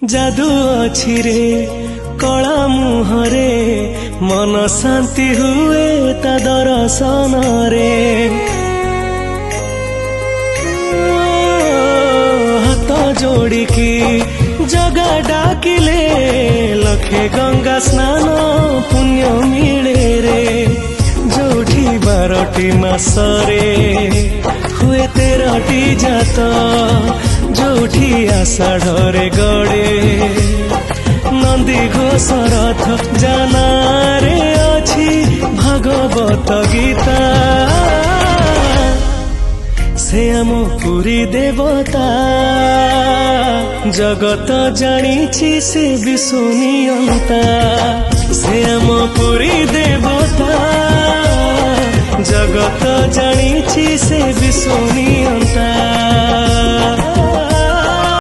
जादू अछि रे कला मुहरे मन शांति हुए ता दर्शन रे हाथ जोड़िकी जगा डाकिले लखे गंगा स्नान पुण्य मिले रे जोठी 12टी मासरे हुए 13टी जात जोठी आषाढ़े गड़े नंदी घोष रथ जानारे अछि भागवत गीता से आम पुरी देवता जगत जानिछि से विश्वनियंता से आम पुरी देवता जगत जानिछि से विश्वनियंता।